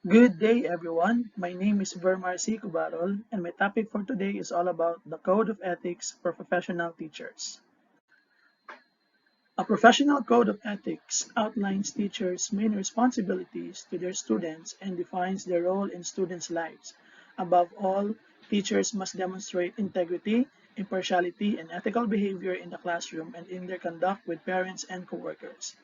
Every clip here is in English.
Good day, everyone. My name is Vermar C. Cubarol, and my topic for today is all about the Code of Ethics for Professional Teachers. A professional code of ethics outlines teachers' main responsibilities to their students and defines their role in students' lives. Above all, teachers must demonstrate integrity, impartiality, and ethical behavior in the classroom and in their conduct with parents and coworkers.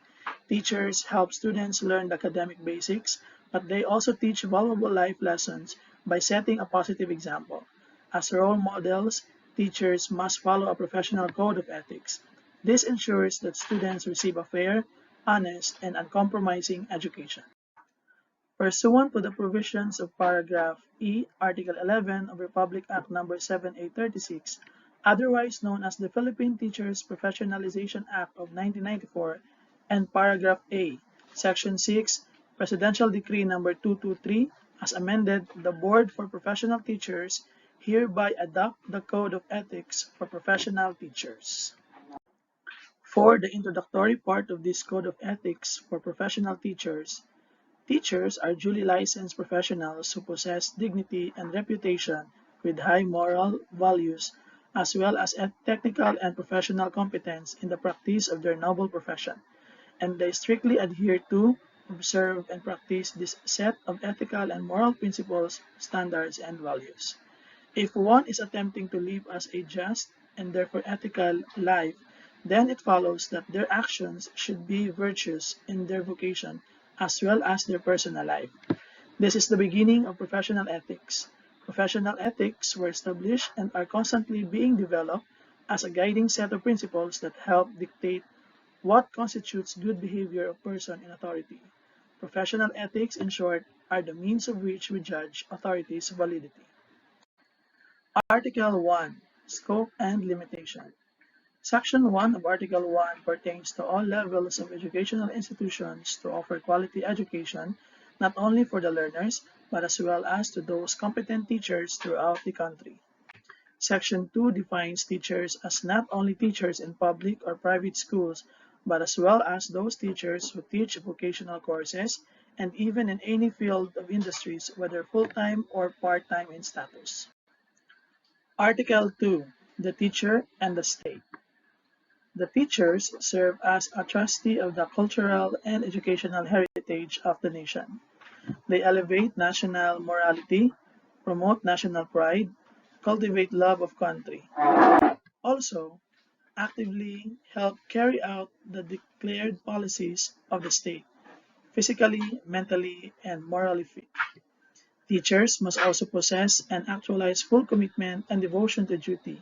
Teachers help students learn the academic basics, but they also teach valuable life lessons by setting a positive example. As role models, teachers must follow a professional code of ethics. This ensures that students receive a fair, honest, and uncompromising education. Pursuant to the provisions of paragraph E, Article 11 of Republic Act No. 7836, otherwise known as the Philippine Teachers Professionalization Act of 1994, and paragraph A, Section 6, Presidential Decree No. 223, as amended, the Board for Professional Teachers hereby adopt the Code of Ethics for Professional Teachers. For the introductory part of this Code of Ethics for Professional Teachers, teachers are duly licensed professionals who possess dignity and reputation with high moral values as well as technical and professional competence in the practice of their noble profession, and they strictly adhere to, observe, and practice this set of ethical and moral principles, standards, and values. If one is attempting to live as a just and therefore ethical life, then it follows that their actions should be virtuous in their vocation as well as their personal life. This is the beginning of professional ethics. Professional ethics were established and are constantly being developed as a guiding set of principles that help dictate what constitutes good behavior of person in authority. Professional ethics, in short, are the means of which we judge authority's validity. Article 1. Scope and Limitation. Section 1 of Article 1 pertains to all levels of educational institutions to offer quality education, not only for the learners, but as well as to those competent teachers throughout the country. Section 2 defines teachers as not only teachers in public or private schools, but as well as those teachers who teach vocational courses and even in any field of industries, whether full-time or part-time in status. Article 2. The Teacher and the State. The teachers serve as a trustee of the cultural and educational heritage of the nation. They elevate national morality, promote national pride, cultivate love of country. Also, actively help carry out the declared policies of the state, physically, mentally, and morally fit. Teachers must also possess and actualize full commitment and devotion to duty,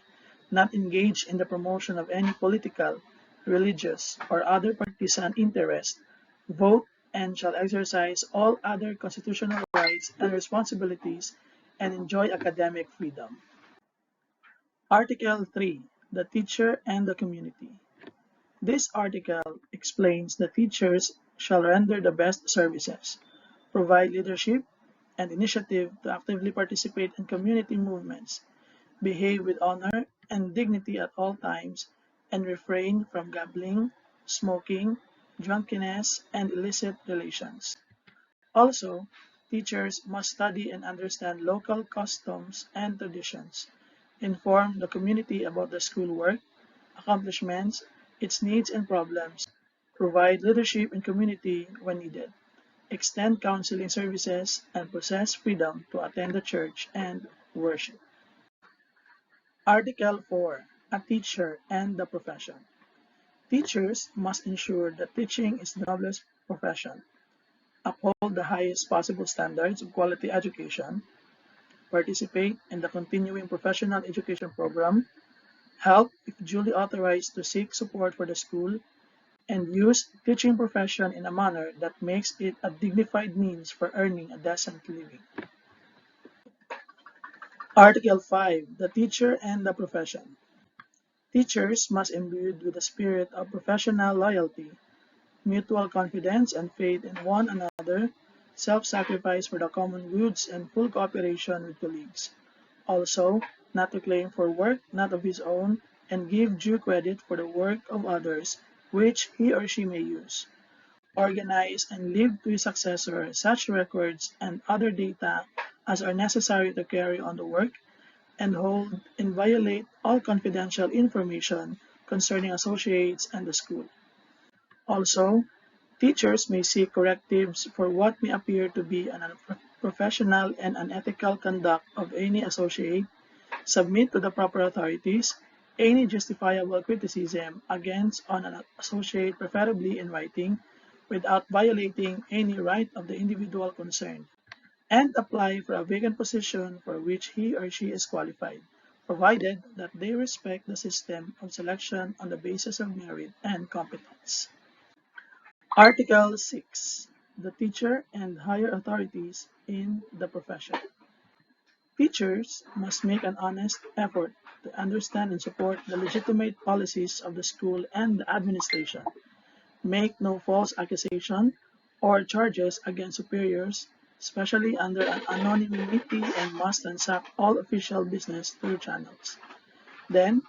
not engage in the promotion of any political, religious, or other partisan interest, vote, and shall exercise all other constitutional rights and responsibilities and enjoy academic freedom. Article 3. The Teacher and the Community. This article explains that teachers shall render the best services, provide leadership and initiative to actively participate in community movements, behave with honor and dignity at all times, and refrain from gambling, smoking, drunkenness, and illicit relations. Also, teachers must study and understand local customs and traditions, inform the community about the schoolwork, accomplishments, its needs and problems, provide leadership in community when needed, extend counseling services, and possess freedom to attend the church and worship. Article 4. A Teacher and the Profession. Teachers must ensure that teaching is the noblest profession, uphold the highest possible standards of quality education, participate in the continuing professional education program, help if duly authorized to seek support for the school, and use teaching profession in a manner that makes it a dignified means for earning a decent living. Article 5. The Teacher and the Profession. Teachers must imbued with a spirit of professional loyalty, mutual confidence and faith in one another, self-sacrifice for the common goods, and full cooperation with colleagues. Also, not to claim for work not of his own, and give due credit for the work of others, which he or she may use. organize, and leave to his successor such records and other data as are necessary to carry on the work, and hold inviolate all confidential information concerning associates and the school. Also, teachers may seek correctives for what may appear to be an unprofessional and unethical conduct of any associate, submit to the proper authorities any justifiable criticism against on an associate, preferably in writing, without violating any right of the individual concerned, and apply for a vacant position for which he or she is qualified, provided that they respect the system of selection on the basis of merit and competence. Article 6. The teacher and higher authorities in the profession. Teachers must make an honest effort to understand and support the legitimate policies of the school and the administration, make no false accusation or charges against superiors, especially under anonymity, and must transact all official business through channels. Then,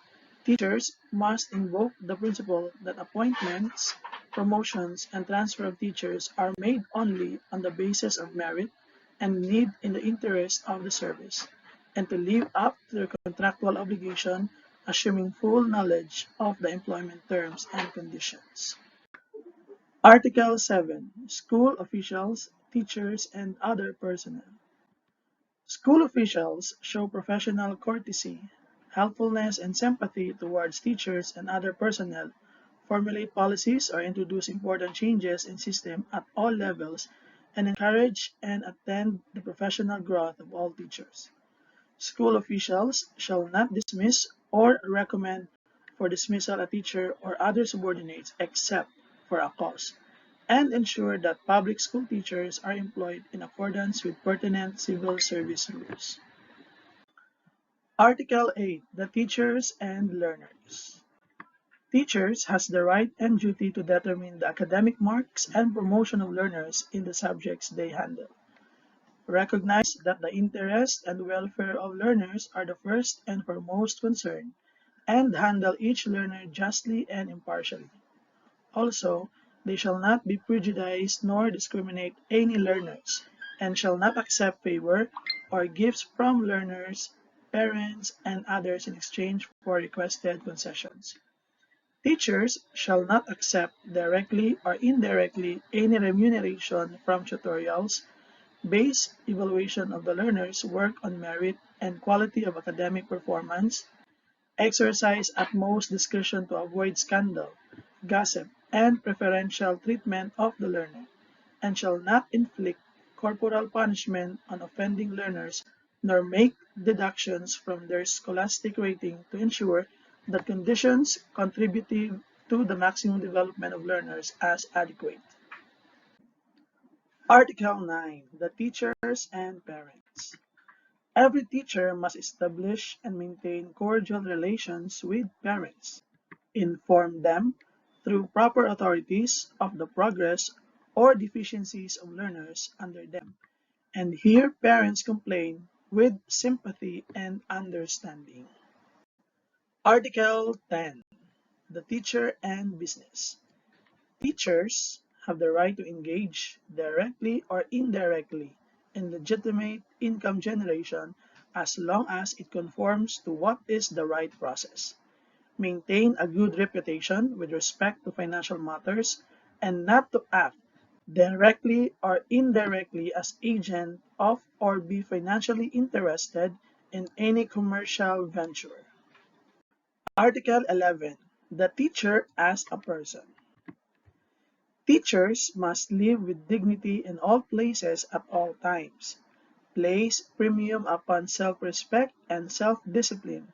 teachers must invoke the principle that appointments, promotions, and transfer of teachers are made only on the basis of merit and need in the interest of the service, and to live up to their contractual obligation, assuming full knowledge of the employment terms and conditions. Article 7. School officials, teachers, and other personnel. School officials show professional courtesy, helpfulness, and sympathy towards teachers and other personnel, formulate policies or introduce important changes in system at all levels, and encourage and attend the professional growth of all teachers. School officials shall not dismiss or recommend for dismissal a teacher or other subordinates except for a cause, and ensure that public school teachers are employed in accordance with pertinent civil service rules. Article 8. The teachers and learners. Teachers has the right and duty to determine the academic marks and promotion of learners in the subjects they handle. Recognize that the interest and welfare of learners are the first and foremost concern, and handle each learner justly and impartially. Also, they shall not be prejudiced nor discriminate any learners, and shall not accept favor or gifts from learners, parents, and others in exchange for requested concessions. Teachers shall not accept directly or indirectly any remuneration from tutorials, base evaluation of the learner's work on merit and quality of academic performance, exercise utmost discretion to avoid scandal, gossip, and preferential treatment of the learner, and shall not inflict corporal punishment on offending learners, nor make deductions from their scholastic rating to ensure that conditions contributive to the maximum development of learners as adequate. Article 9. The teachers and parents. Every teacher must establish and maintain cordial relations with parents, inform them through proper authorities of the progress or deficiencies of learners under them, and hear parents complain with sympathy and understanding. Article 10. The teacher and business. Teachers have the right to engage, directly or indirectly, in legitimate income generation as long as it conforms to what is the right process, maintain a good reputation with respect to financial matters, and not to act directly or indirectly as agent of or be financially interested in any commercial venture. Article 11. The teacher as a person. Teachers must live with dignity in all places at all times, place premium upon self-respect and self-discipline,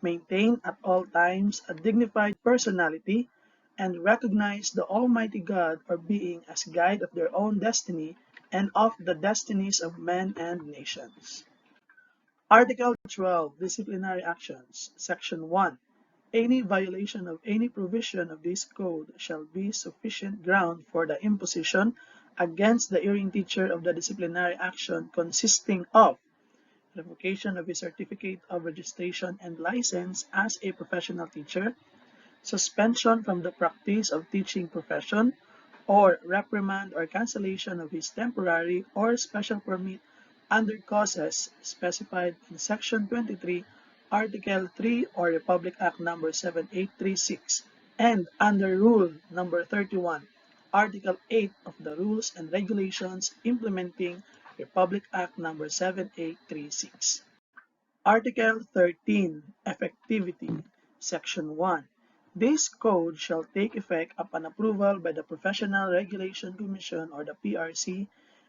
maintain at all times a dignified personality, and recognize the Almighty God or being as guide of their own destiny and of the destinies of men and nations. Article 12. Disciplinary Actions. Section 1. Any violation of any provision of this code shall be sufficient ground for the imposition against the erring teacher of the disciplinary action, consisting of revocation of his certificate of registration and license as a professional teacher, suspension from the practice of teaching profession, or reprimand or cancellation of his temporary or special permit under causes specified in Section 23, Article 3 or Republic Act Number 7836 and under Rule Number 31, Article 8 of the Rules and Regulations implementing Republic Act Number 7836. Article 13. Effectivity. Section 1. This code shall take effect upon approval by the Professional Regulation Commission or the PRC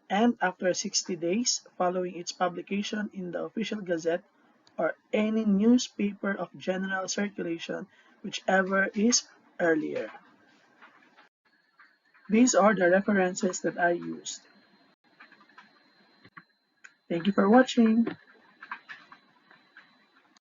and after 60 days following its publication in the Official Gazette or any newspaper of general circulation, whichever is earlier. These are the references that I used. Thank you for watching.